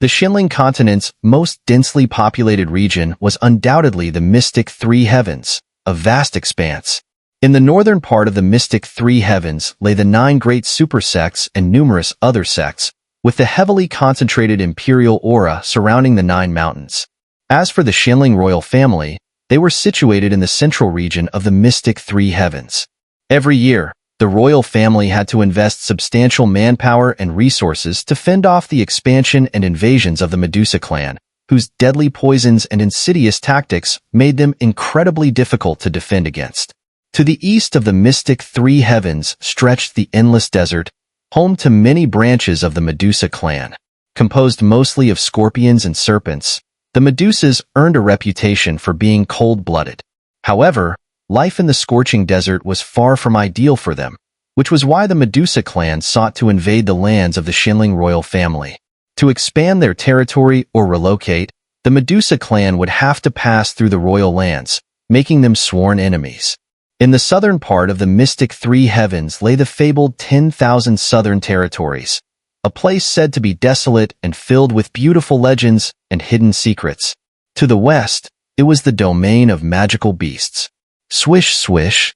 The Xuanling continent's most densely populated region was undoubtedly the Mystic Three Heavens, a vast expanse. In the northern part of the Mystic Three Heavens lay the 9 great super sects and numerous other sects, with the heavily concentrated Imperial aura surrounding the 9 mountains. As for the Xuanling Royal Family, they were situated in the central region of the Mystic Three Heavens. Every year, the royal family had to invest substantial manpower and resources to fend off the expansion and invasions of the Medusa Clan, whose deadly poisons and insidious tactics made them incredibly difficult to defend against. To the east of the Mystic Three Heavens stretched the endless desert, home to many branches of the Medusa Clan. Composed mostly of scorpions and serpents, the Medusas earned a reputation for being cold-blooded. However, life in the scorching desert was far from ideal for them, which was why the Medusa Clan sought to invade the lands of the Xuanling Royal Family. To expand their territory or relocate, the Medusa Clan would have to pass through the royal lands, making them sworn enemies. In the southern part of the Mystic Three Heavens lay the fabled 10,000 Southern Territories, a place said to be desolate and filled with beautiful legends and hidden secrets. To the west, it was the domain of magical beasts. Swish, swish,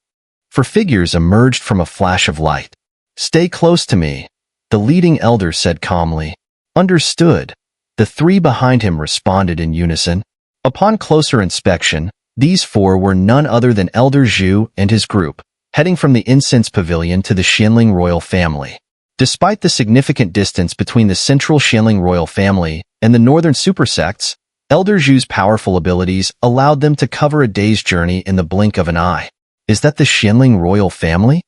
for figures emerged from a flash of light. "Stay close to me," the leading elder said calmly. "Understood," the 3 behind him responded in unison. Upon closer inspection, these 4 were none other than Elder Zhu and his group, heading from the incense pavilion to the Xuanling Royal Family. Despite the significant distance between the central Xuanling Royal Family and the northern super sects, Elder Zhu's powerful abilities allowed them to cover a day's journey in the blink of an eye. "Is that the Xuanling Royal Family?"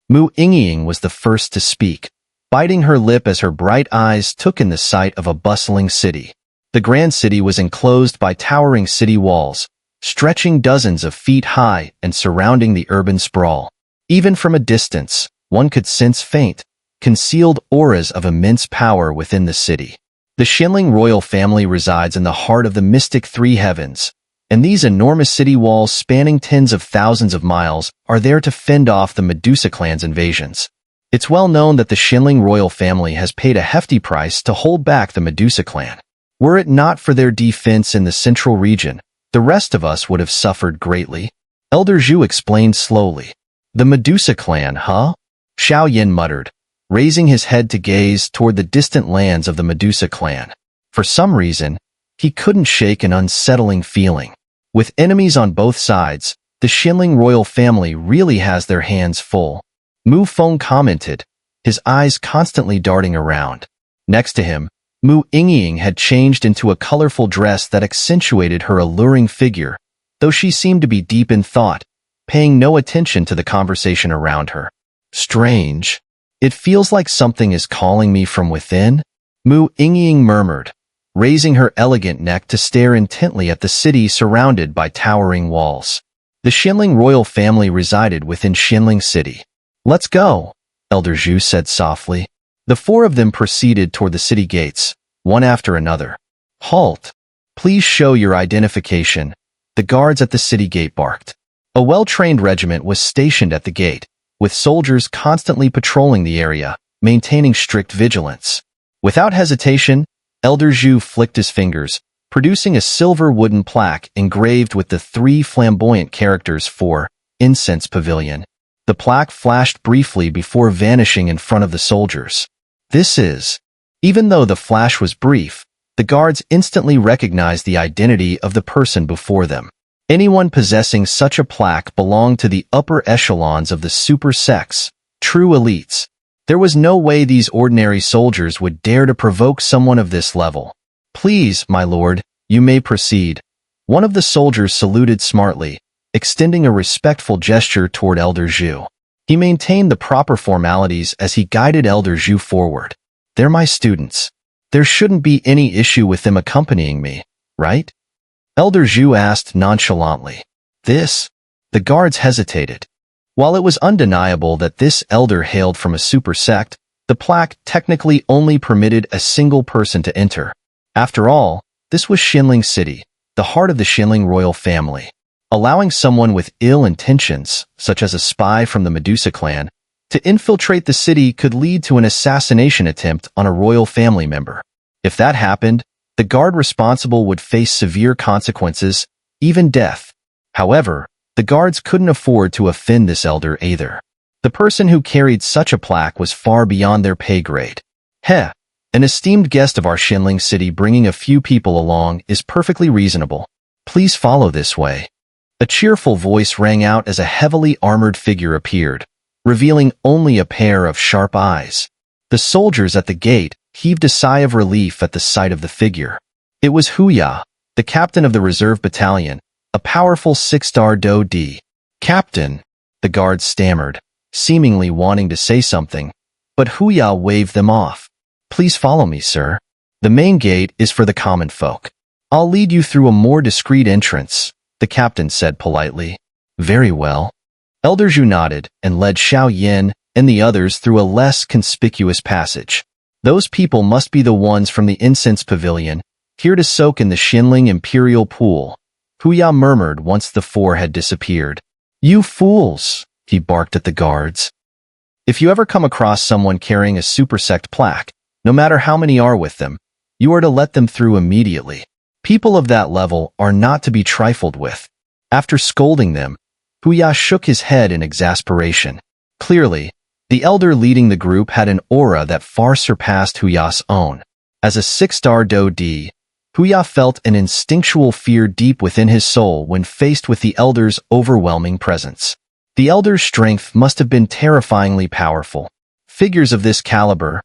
Mu Yingying was the first to speak, biting her lip as her bright eyes took in the sight of a bustling city. The grand city was enclosed by towering city walls, stretching dozens of feet high and surrounding the urban sprawl. Even from a distance, one could sense faint, concealed auras of immense power within the city. The Xuanling Royal Family resides in the heart of the Mystic Three Heavens, and these enormous city walls spanning tens of thousands of miles are there to fend off the Medusa Clan's invasions. It's well known that the Xuanling Royal Family has paid a hefty price to hold back the Medusa Clan. Were it not for their defense in the central region, the rest of us would have suffered greatly. Elder Zhu explained slowly. "The Medusa Clan, huh?" Xiao Yan muttered, raising his head to gaze toward the distant lands of the Medusa Clan. For some reason, he couldn't shake an unsettling feeling. With enemies on both sides, the Xuanling Royal Family really has their hands full. Mu Feng commented, his eyes constantly darting around. Next to him, Mu Yingying had changed into a colorful dress that accentuated her alluring figure, though she seemed to be deep in thought, paying no attention to the conversation around her. "Strange. It feels like something is calling me from within," Mu Yingying murmured, raising her elegant neck to stare intently at the city surrounded by towering walls. The Xuanling Royal Family resided within Xuanling City. "Let's go," Elder Zhu said softly. The 4 of them proceeded toward the city gates, one after another. "Halt! Please show your identification," the guards at the city gate barked. A well-trained regiment was stationed at the gate, with soldiers constantly patrolling the area, maintaining strict vigilance. Without hesitation, Elder Zhu flicked his fingers, producing a silver wooden plaque engraved with the 3 flamboyant characters for Incense Pavilion. The plaque flashed briefly before vanishing in front of the soldiers. "This is..." Even though the flash was brief, the guards instantly recognized the identity of the person before them. Anyone possessing such a plaque belonged to the upper echelons of the super sects, true elites. There was no way these ordinary soldiers would dare to provoke someone of this level. "Please, my lord, you may proceed." One of the soldiers saluted smartly, extending a respectful gesture toward Elder Zhu. He maintained the proper formalities as he guided Elder Zhu forward. "They're my students. There shouldn't be any issue with them accompanying me, right?" Elder Zhu asked nonchalantly. "This?" The guards hesitated. While it was undeniable that this elder hailed from a super sect, the plaque technically only permitted a single person to enter. After all, this was Xuanling City, the heart of the Xuanling Royal Family. Allowing someone with ill intentions, such as a spy from the Medusa Clan, to infiltrate the city could lead to an assassination attempt on a royal family member. If that happened, the guard responsible would face severe consequences, even death. However, the guards couldn't afford to offend this elder either. The person who carried such a plaque was far beyond their pay grade. Heh, an esteemed guest of our Xuanling city bringing a few people along is perfectly reasonable. Please follow this way. A cheerful voice rang out as a heavily armored figure appeared, revealing only a pair of sharp eyes. The soldiers at the gate heaved a sigh of relief at the sight of the figure. It was Huya, the captain of the reserve battalion, a powerful 6-star Do-D. Captain, the guards stammered, seemingly wanting to say something, but Huya waved them off. Please follow me, sir. The main gate is for the common folk. I'll lead you through a more discreet entrance, the captain said politely. Very well. Elder Zhu nodded and led Xiao Yan and the others through a less conspicuous passage. Those people must be the ones from the incense pavilion, here to soak in the Xuanling Imperial pool, Huya murmured once the four had disappeared. You fools, he barked at the guards. If you ever come across someone carrying a super sect plaque, no matter how many are with them, you are to let them through immediately. People of that level are not to be trifled with. After scolding them, Huya shook his head in exasperation. Clearly, the elder leading the group had an aura that far surpassed Huya's own. As a 6-star Do-D, Huya felt an instinctual fear deep within his soul when faced with the elder's overwhelming presence. The elder's strength must have been terrifyingly powerful. Figures of this caliber,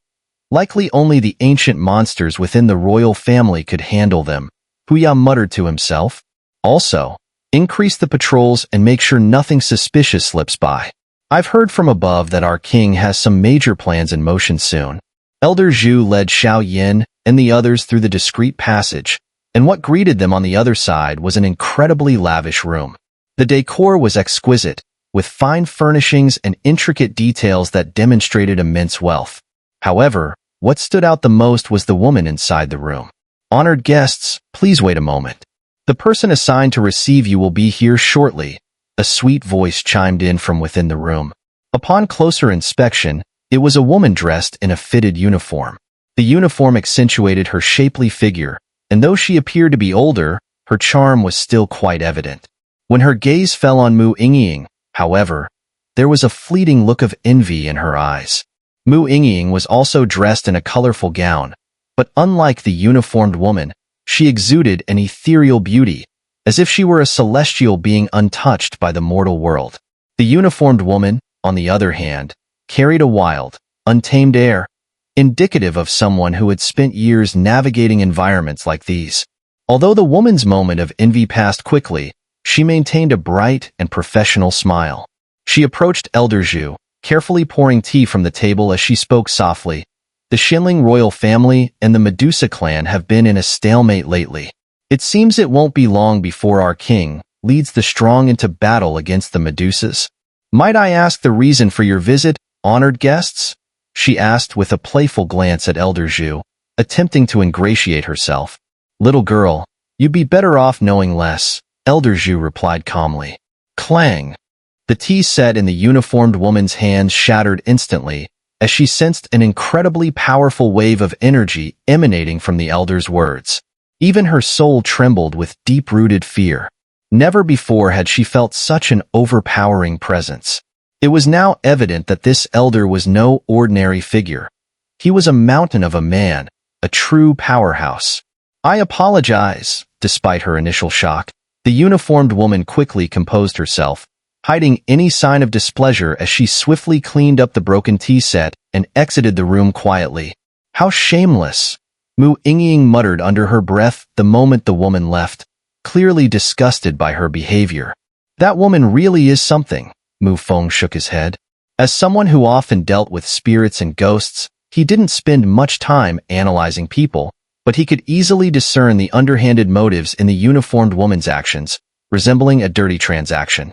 likely only the ancient monsters within the royal family could handle them, Huya muttered to himself. Also, increase the patrols and make sure nothing suspicious slips by. I've heard from above that our king has some major plans in motion soon. Elder Zhu led Xiao Yan and the others through the discreet passage, and what greeted them on the other side was an incredibly lavish room. The decor was exquisite, with fine furnishings and intricate details that demonstrated immense wealth. However, what stood out the most was the woman inside the room. Honored guests, please wait a moment. The person assigned to receive you will be here shortly, a sweet voice chimed in from within the room. Upon closer inspection, it was a woman dressed in a fitted uniform. The uniform accentuated her shapely figure, and though she appeared to be older, her charm was still quite evident. When her gaze fell on Mu Yingying, however, there was a fleeting look of envy in her eyes. Mu Yingying was also dressed in a colorful gown, but unlike the uniformed woman, she exuded an ethereal beauty, as if she were a celestial being untouched by the mortal world. The uniformed woman, on the other hand, carried a wild, untamed air, indicative of someone who had spent years navigating environments like these. Although the woman's moment of envy passed quickly, she maintained a bright and professional smile. She approached Elder Zhu, carefully pouring tea from the table as she spoke softly. The Xuanling Royal Family and the Medusa Clan have been in a stalemate lately. It seems it won't be long before our king leads the strong into battle against the Medusas. Might I ask the reason for your visit, honored guests? She asked with a playful glance at Elder Zhu, attempting to ingratiate herself. Little girl, you'd be better off knowing less, Elder Zhu replied calmly. Clang! The tea set in the uniformed woman's hands shattered instantly, as she sensed an incredibly powerful wave of energy emanating from the elder's words. Even her soul trembled with deep-rooted fear. Never before had she felt such an overpowering presence. It was now evident that this elder was no ordinary figure. He was a mountain of a man, a true powerhouse. I apologize, despite her initial shock. The uniformed woman quickly composed herself, hiding any sign of displeasure as she swiftly cleaned up the broken tea set and exited the room quietly. How shameless! Mu Yingying muttered under her breath the moment the woman left, clearly disgusted by her behavior. That woman really is something, Mu Feng shook his head. As someone who often dealt with spirits and ghosts, he didn't spend much time analyzing people, but he could easily discern the underhanded motives in the uniformed woman's actions, resembling a dirty transaction.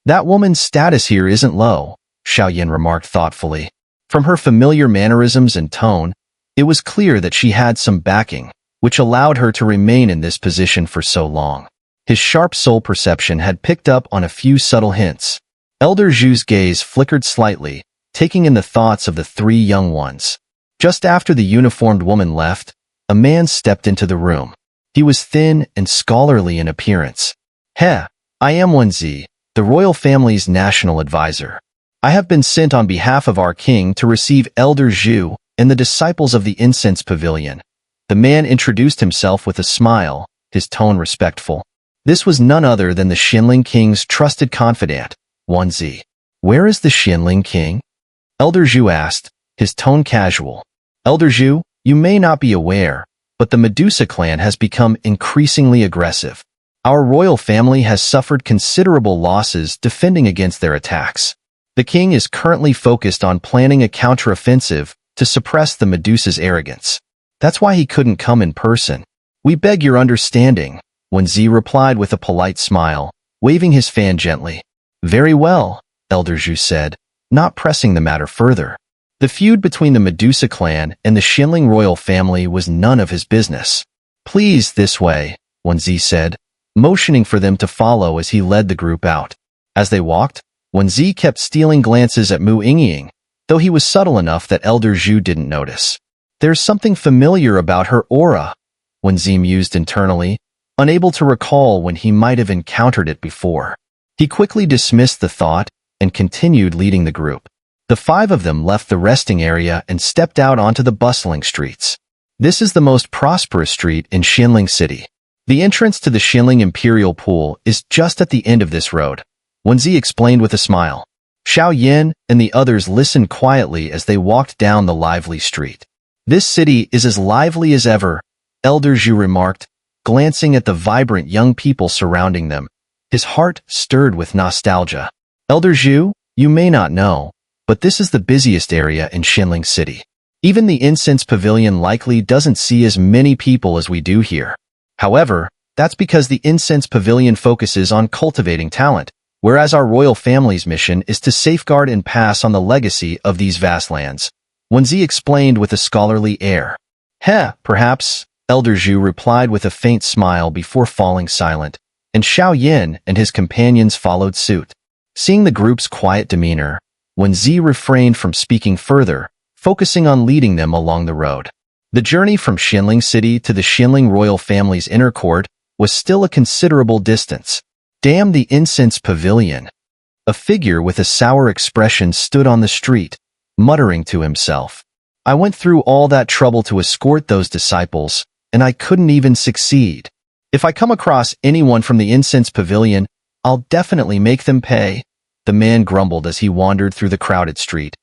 That woman's status here isn't low, Xiao Yan remarked thoughtfully. From her familiar mannerisms and tone, it was clear that she had some backing, which allowed her to remain in this position for so long. His sharp soul perception had picked up on a few subtle hints. Elder Zhu's gaze flickered slightly, taking in the thoughts of the three young ones. Just after the uniformed woman left, a man stepped into the room. He was thin and scholarly in appearance. "Heh, I am Wenzi, the royal family's national advisor. I have been sent on behalf of our king to receive Elder Zhu and the disciples of the incense pavilion." The man introduced himself with a smile, his tone respectful. This was none other than the Xuanling King's trusted confidant, Wenzi. "Where is the Xuanling King?" Elder Zhu asked, his tone casual. "Elder Zhu, you may not be aware, but the Medusa Clan has become increasingly aggressive. Our royal family has suffered considerable losses defending against their attacks. The king is currently focused on planning a counteroffensive to suppress the Medusa's arrogance. That's why he couldn't come in person. We beg your understanding," Wenzi replied with a polite smile, waving his fan gently. "Very well," Elder Zhu said, not pressing the matter further. The feud between the Medusa Clan and the Xuanling Royal Family was none of his business. "Please, this way," Wenzi said, motioning for them to follow as he led the group out. As they walked, Wenzi kept stealing glances at Mu Yingying, though he was subtle enough that Elder Zhu didn't notice. "There's something familiar about her aura," Wenzi mused internally, unable to recall when he might have encountered it before. He quickly dismissed the thought and continued leading the group. The five of them left the resting area and stepped out onto the bustling streets. This is the most prosperous street in Xuanling City. The entrance to the Xuanling Imperial Pool is just at the end of this road, Wenzi explained with a smile. Xiao Yan and the others listened quietly as they walked down the lively street. "This city is as lively as ever," Elder Zhu remarked, glancing at the vibrant young people surrounding them. His heart stirred with nostalgia. "Elder Zhu, you may not know, but this is the busiest area in Xuanling City. Even the incense pavilion likely doesn't see as many people as we do here. However, that's because the incense pavilion focuses on cultivating talent, whereas our royal family's mission is to safeguard and pass on the legacy of these vast lands," Wenzi explained with a scholarly air. "Heh, perhaps," Elder Zhu replied with a faint smile before falling silent, and Xiao Yan and his companions followed suit. Seeing the group's quiet demeanor, Wenzi refrained from speaking further, focusing on leading them along the road. The journey from Xuanling City to the Xuanling Royal Family's inner court was still a considerable distance. "Damn the incense pavilion." A figure with a sour expression stood on the street, muttering to himself. "I went through all that trouble to escort those disciples, and I couldn't even succeed. If I come across anyone from the incense pavilion, I'll definitely make them pay," the man grumbled as he wandered through the crowded street,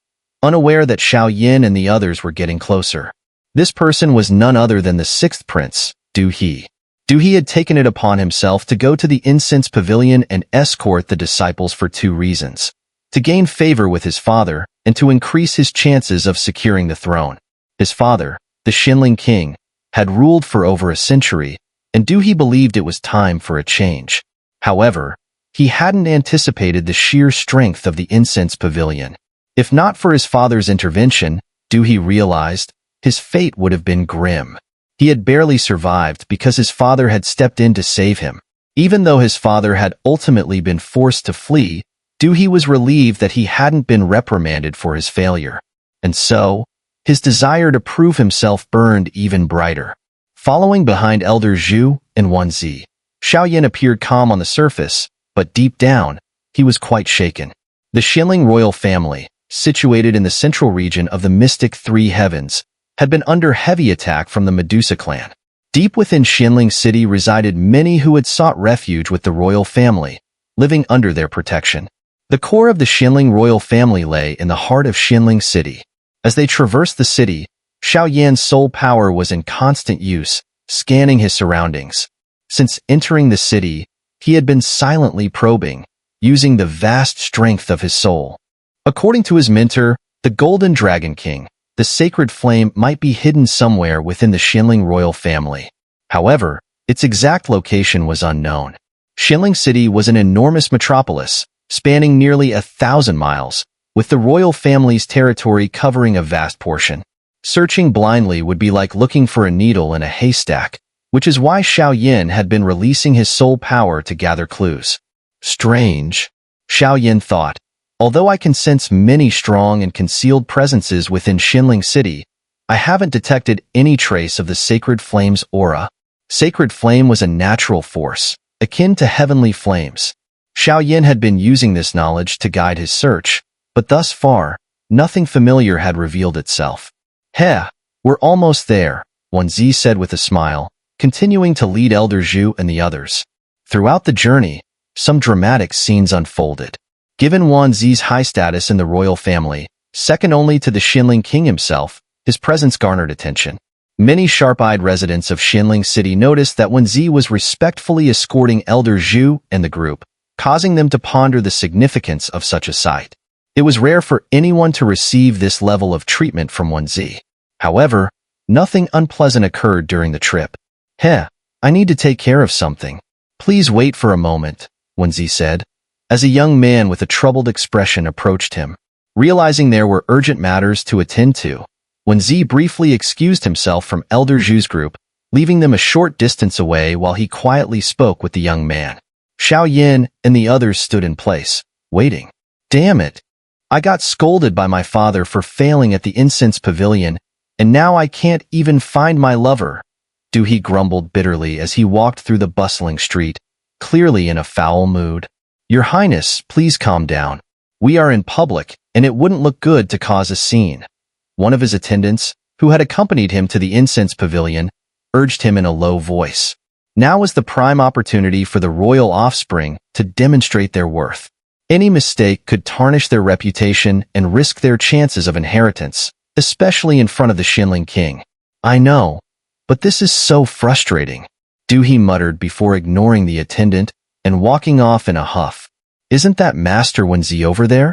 unaware that Xiao Yan and the others were getting closer. This person was none other than the sixth prince, Du He. Du He had taken it upon himself to go to the incense pavilion and escort the disciples for two reasons: to gain favor with his father and to increase his chances of securing the throne. His father, the Xuanling King, had ruled for over a century, and Du He believed it was time for a change. However, he hadn't anticipated the sheer strength of the incense pavilion. If not for his father's intervention, Du He realized, his fate would have been grim. He had barely survived because his father had stepped in to save him. Even though his father had ultimately been forced to flee, Du He was relieved that he hadn't been reprimanded for his failure. And so, his desire to prove himself burned even brighter. Following behind Elder Zhu and Wenzi, Xiao Yan appeared calm on the surface, but deep down, he was quite shaken. The Xuanling Royal Family, situated in the central region of the mystic Three Heavens, had been under heavy attack from the Medusa Clan. Deep within Xuanling City resided many who had sought refuge with the royal family, living under their protection. The core of the Xuanling Royal Family lay in the heart of Xuanling City. As they traversed the city, Xiao Yan's soul power was in constant use, scanning his surroundings. Since entering the city, he had been silently probing, using the vast strength of his soul. According to his mentor, the Golden Dragon King, the sacred flame might be hidden somewhere within the Xuanling Royal Family. However, its exact location was unknown. Xuanling City was an enormous metropolis, spanning nearly 1,000 miles, with the royal family's territory covering a vast portion. Searching blindly would be like looking for a needle in a haystack, which is why Xiao Yan had been releasing his soul power to gather clues. Strange, Xiao Yan thought. Although I can sense many strong and concealed presences within Xuanling City, I haven't detected any trace of the Sacred Flame's aura. Sacred Flame was a natural force, akin to heavenly flames. Xiao Yan had been using this knowledge to guide his search, but thus far, nothing familiar had revealed itself. Heh, we're almost there, Wanzi said with a smile, continuing to lead Elder Zhu and the others. Throughout the journey, some dramatic scenes unfolded. Given Wanzi's high status in the royal family, second only to the Xuanling King himself, his presence garnered attention. Many sharp-eyed residents of Xuanling City noticed that Wanzi was respectfully escorting Elder Zhu and the group, causing them to ponder the significance of such a sight. It was rare for anyone to receive this level of treatment from Wanzi. However, nothing unpleasant occurred during the trip. Heh, I need to take care of something. Please wait for a moment, Wanzi said, as a young man with a troubled expression approached him. Realizing there were urgent matters to attend to, Wanzi briefly excused himself from Elder Zhu's group, leaving them a short distance away while he quietly spoke with the young man. Xiao Yan and the others stood in place, waiting. Damn it! I got scolded by my father for failing at the incense pavilion, and now I can't even find my lover. He grumbled bitterly as he walked through the bustling street, clearly in a foul mood. Your Highness, please calm down. We are in public, and it wouldn't look good to cause a scene. One of his attendants, who had accompanied him to the incense pavilion, urged him in a low voice. Now was the prime opportunity for the royal offspring to demonstrate their worth. Any mistake could tarnish their reputation and risk their chances of inheritance, especially in front of the Xuanling King. I know, but this is so frustrating, he muttered before ignoring the attendant and walking off in a huff. Isn't that Master Wanzi over there?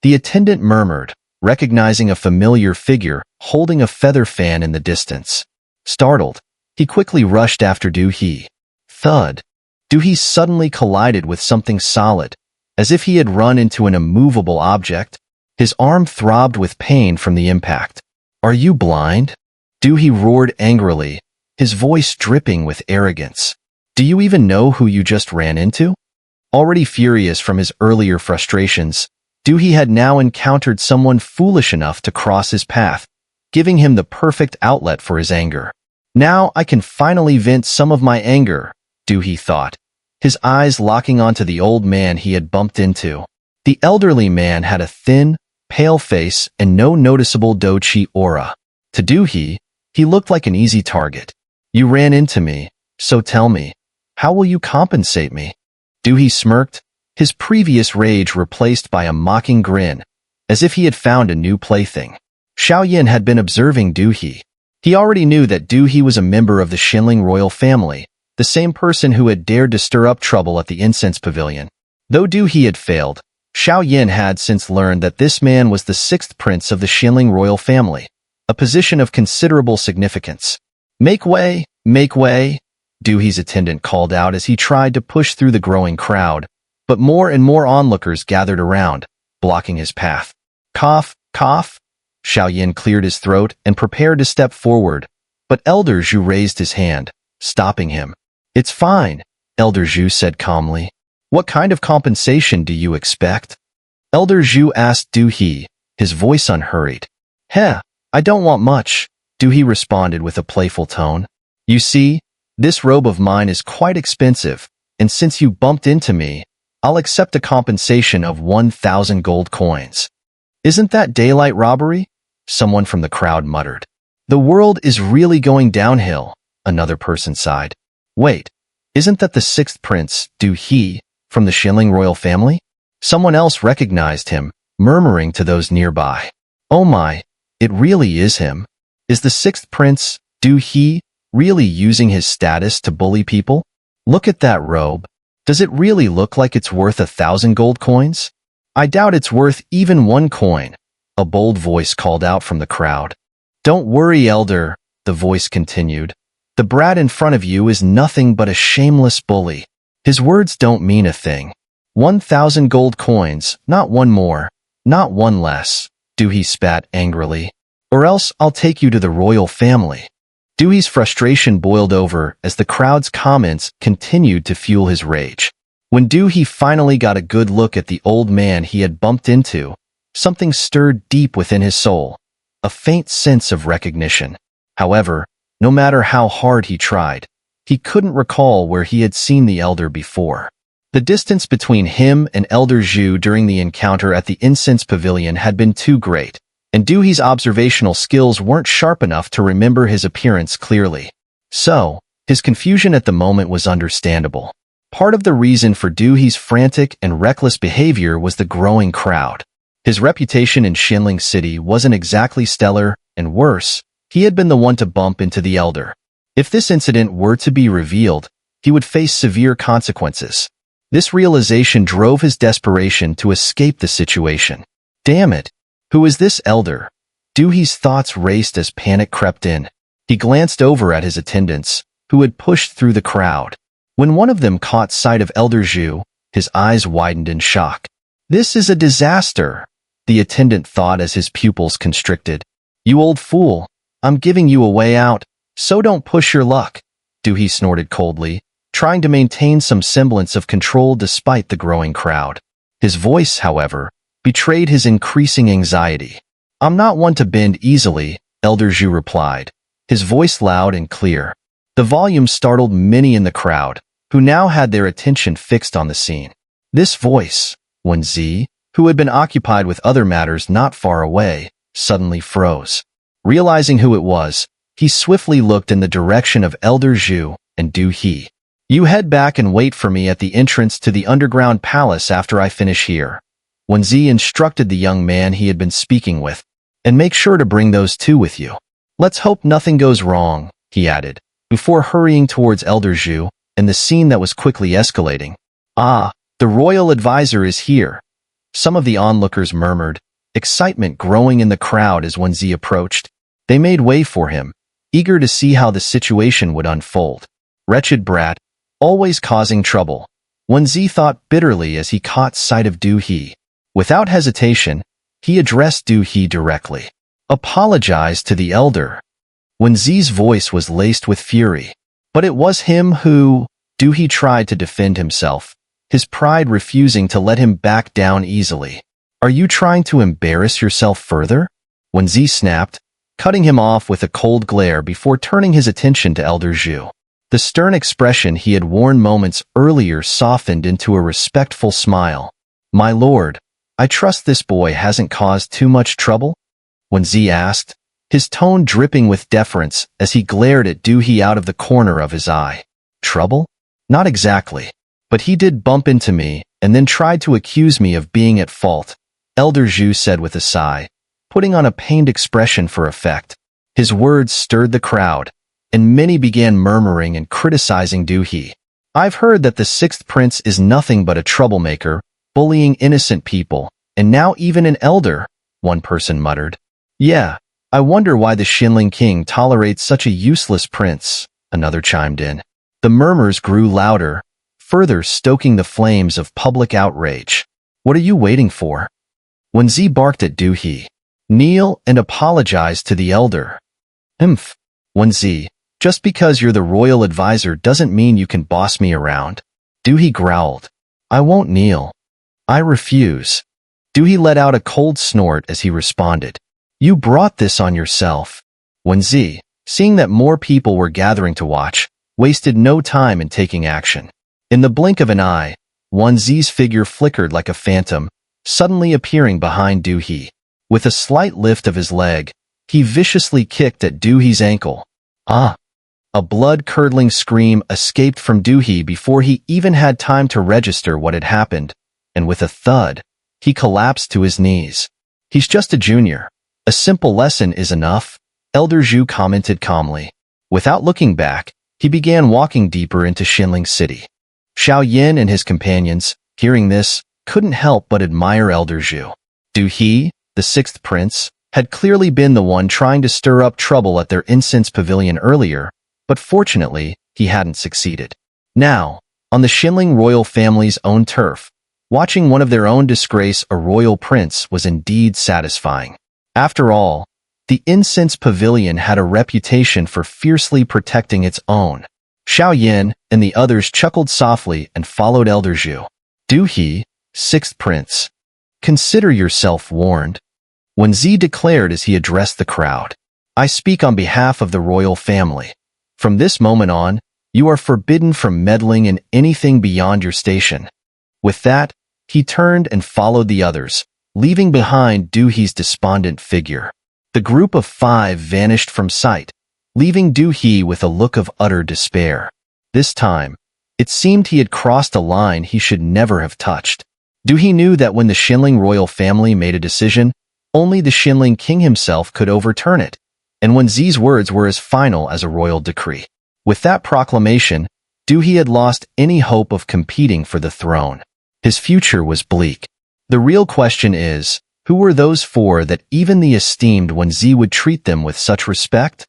The attendant murmured, recognizing a familiar figure holding a feather fan in the distance. Startled, he quickly rushed after He. Thud. He suddenly collided with something solid, as if he had run into an immovable object. His arm throbbed with pain from the impact. Are you blind? He roared angrily, his voice dripping with arrogance. Do you even know who you just ran into? Already furious from his earlier frustrations, he had now encountered someone foolish enough to cross his path, giving him the perfect outlet for his anger. Now I can finally vent some of my anger, he thought, his eyes locking onto the old man he had bumped into. The elderly man had a thin, pale face and no noticeable doji aura. To he looked like an easy target. You ran into me, so tell me, how will you compensate me? He smirked, his previous rage replaced by a mocking grin, as if he had found a new plaything. Xiao Yan had been observing He. He already knew that He was a member of the Xuanling Royal Family, the same person who had dared to stir up trouble at the incense pavilion. Though He had failed, Xiao Yan had since learned that this man was the sixth prince of the Xuanling Royal Family, a position of considerable significance. Make way, He's attendant called out as he tried to push through the growing crowd, but more and more onlookers gathered around, blocking his path. Cough, cough. Xiao Yan cleared his throat and prepared to step forward, but Elder Zhu raised his hand, stopping him. It's fine, Elder Zhu said calmly. What kind of compensation do you expect? Elder Zhu asked He, his voice unhurried. Heh, I don't want much, He responded with a playful tone. You see, this robe of mine is quite expensive, and since you bumped into me, I'll accept a compensation of 1,000 gold coins. Isn't that daylight robbery? Someone from the crowd muttered. The world is really going downhill, another person sighed. Wait, isn't that the sixth prince, He, from the Xuanling Royal Family? Someone else recognized him, murmuring to those nearby. Oh my, it really is him. Is the sixth prince, He, really using his status to bully people? Look at that robe. Does it really look like it's worth 1,000 gold coins? I doubt it's worth even 1 coin, a bold voice called out from the crowd. Don't worry, Elder, the voice continued. The brat in front of you is nothing but a shameless bully. His words don't mean a thing. 1,000 gold coins, not one more, not one less, He spat angrily. Or else I'll take you to the royal family. He's frustration boiled over as the crowd's comments continued to fuel his rage. When He finally got a good look at the old man he had bumped into, something stirred deep within his soul. a faint sense of recognition. However, no matter how hard he tried, he couldn't recall where he had seen the elder before. The distance between him and Elder Zhu during the encounter at the incense pavilion had been too great, and Duhe's observational skills weren't sharp enough to remember his appearance clearly. So, his confusion at the moment was understandable. Part of the reason for Duhe's frantic and reckless behavior was the growing crowd. His reputation in Xuanling City wasn't exactly stellar, and worse, he had been the one to bump into the elder. If this incident were to be revealed, he would face severe consequences. This realization drove his desperation to escape the situation. Damn it! Who is this elder? Duhe's thoughts raced as panic crept in. He glanced over at his attendants, who had pushed through the crowd. When one of them caught sight of Elder Zhu, his eyes widened in shock. This is a disaster, the attendant thought as his pupils constricted. You old fool, I'm giving you a way out, so don't push your luck, Duhe snorted coldly, trying to maintain some semblance of control despite the growing crowd. His voice, however, betrayed his increasing anxiety. I'm not one to bend easily, Elder Zhu replied, his voice loud and clear. The volume startled many in the crowd, who now had their attention fixed on the scene. This voice, Wenzi, who had been occupied with other matters not far away, suddenly froze. Realizing who it was, he swiftly looked in the direction of Elder Zhu and Duhe. You head back and wait for me at the entrance to the underground palace after I finish here. Wenzi instructed the young man he had been speaking with, and make sure to bring those two with you. Let's hope nothing goes wrong, he added, before hurrying towards Elder Zhu and the scene that was quickly escalating. Ah, the royal advisor is here. Some of the onlookers murmured, excitement growing in the crowd as Wenzi approached. They made way for him, eager to see how the situation would unfold. Wretched brat, always causing trouble, Wenzi thought bitterly as he caught sight of Duhe. Without hesitation, he addressed Duhe directly. Apologize to the elder. Wenzi's voice was laced with fury. But it was him who, Duhe tried to defend himself, his pride refusing to let him back down easily. Are you trying to embarrass yourself further? Wenzi snapped, cutting him off with a cold glare before turning his attention to Elder Zhu. The stern expression he had worn moments earlier softened into a respectful smile. My lord, I trust this boy hasn't caused too much trouble? Wenzi asked, his tone dripping with deference as he glared at Duhe out of the corner of his eye. Trouble? Not exactly. But he did bump into me and then tried to accuse me of being at fault, Elder Zhu said with a sigh, putting on a pained expression for effect. His words stirred the crowd, and many began murmuring and criticizing Duhe. I've heard that the sixth prince is nothing but a troublemaker, bullying innocent people, and now even an elder, one person muttered. Yeah, I wonder why the Xuanling king tolerates such a useless prince, another chimed in. The murmurs grew louder, further stoking the flames of public outrage. What are you waiting for? Wenzi barked at Duhe. Kneel and apologize to the elder. Wenzi, just because you're the royal advisor doesn't mean you can boss me around. Duhe growled. I won't kneel. I refuse. Duhe let out a cold snort as he responded. You brought this on yourself. Wenzi, seeing that more people were gathering to watch, wasted no time in taking action. In the blink of an eye, Wenzi's figure flickered like a phantom, suddenly appearing behind Duhe. With a slight lift of his leg, he viciously kicked at Duhe's ankle. Ah! A blood-curdling scream escaped from Duhe before he even had time to register what had happened, and with a thud, he collapsed to his knees. He's just a junior. A simple lesson is enough, Elder Zhu commented calmly. Without looking back, he began walking deeper into Xuanling City. Xiao Yan and his companions, hearing this, couldn't help but admire Elder Zhu. Duhe, the sixth prince, had clearly been the one trying to stir up trouble at their incense pavilion earlier, but fortunately, he hadn't succeeded. Now, on the Xuanling royal family's own turf, watching one of their own disgrace a royal prince was indeed satisfying. After all, the incense pavilion had a reputation for fiercely protecting its own. Xiao Yan and the others chuckled softly and followed Elder Zhu. Duhe, sixth prince. Consider yourself warned. Wenzi declared as he addressed the crowd. "I speak on behalf of the royal family. From this moment on, you are forbidden from meddling in anything beyond your station." With that, he turned and followed the others, leaving behind Du He's despondent figure. The group of 5 vanished from sight, leaving Du He with a look of utter despair. This time, it seemed he had crossed a line he should never have touched. Du He knew that when the Xuanling Royal Family made a decision, only the Xuanling King himself could overturn it, and Wenzi's words were as final as a royal decree. With that proclamation, Du He had lost any hope of competing for the throne. His future was bleak. The real question is, who were those 4 that even the esteemed Wenzi would treat them with such respect?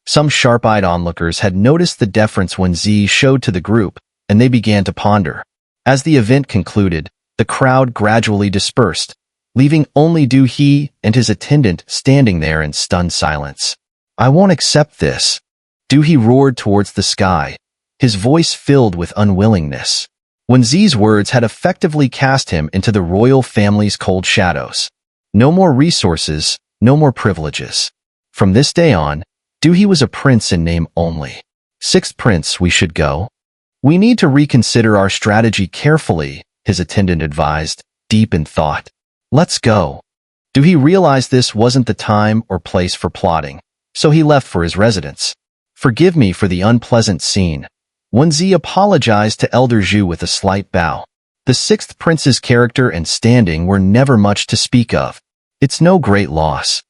Some sharp-eyed onlookers had noticed the deference Wenzi showed to the group, and they began to ponder. As the event concluded, the crowd gradually dispersed, leaving only Du He and his attendant standing there in stunned silence. "I won't accept this," Du He roared towards the sky, his voice filled with unwillingness. Wenzi's words had effectively cast him into the royal family's cold shadows. No more resources, no more privileges. From this day on, Du He was a prince in name only. "Sixth prince, we should go. We need to reconsider our strategy carefully," his attendant advised, deep in thought. "Let's go." Du He realized this wasn't the time or place for plotting, so he left for his residence. "Forgive me for the unpleasant scene." Wenzi apologized to Elder Zhu with a slight bow. The 6th prince's character and standing were never much to speak of. "It's no great loss.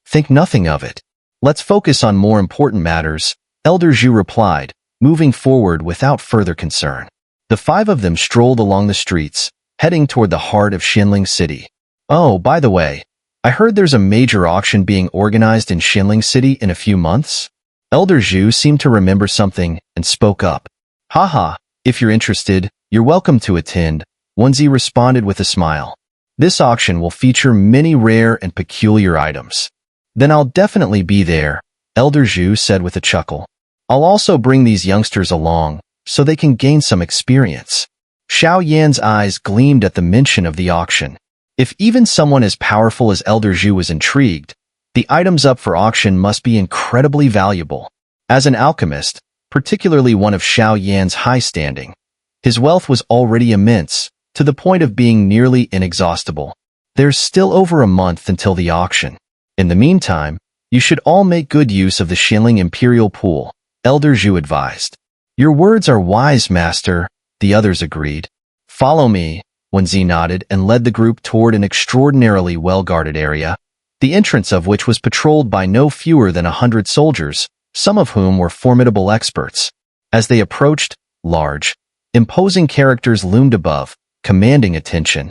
Think nothing of it. Let's focus on more important matters," Elder Zhu replied, moving forward without further concern. The 5 of them strolled along the streets, heading toward the heart of Xuanling City. "Oh, by the way, I heard there's a major auction being organized in Xuanling City in a few months." Elder Zhu seemed to remember something and spoke up. "Haha, if you're interested, you're welcome to attend," Wenzi responded with a smile. "This auction will feature many rare and peculiar items." "Then I'll definitely be there," Elder Zhu said with a chuckle. "I'll also bring these youngsters along, so they can gain some experience." Xiao Yan's eyes gleamed at the mention of the auction. If even someone as powerful as Elder Zhu was intrigued, the items up for auction must be incredibly valuable. As an alchemist, particularly one of Xiao Yan's high standing, his wealth was already immense, to the point of being nearly inexhaustible. There's still over a month until the auction. In the meantime, you should all make good use of the Xuanling Imperial pool, Elder Zhu advised. "Your words are wise, master," the others agreed. "Follow me," Wenzi nodded and led the group toward an extraordinarily well-guarded area, the entrance of which was patrolled by no fewer than 100 soldiers, some of whom were formidable experts. As they approached, large, imposing characters loomed above, commanding attention.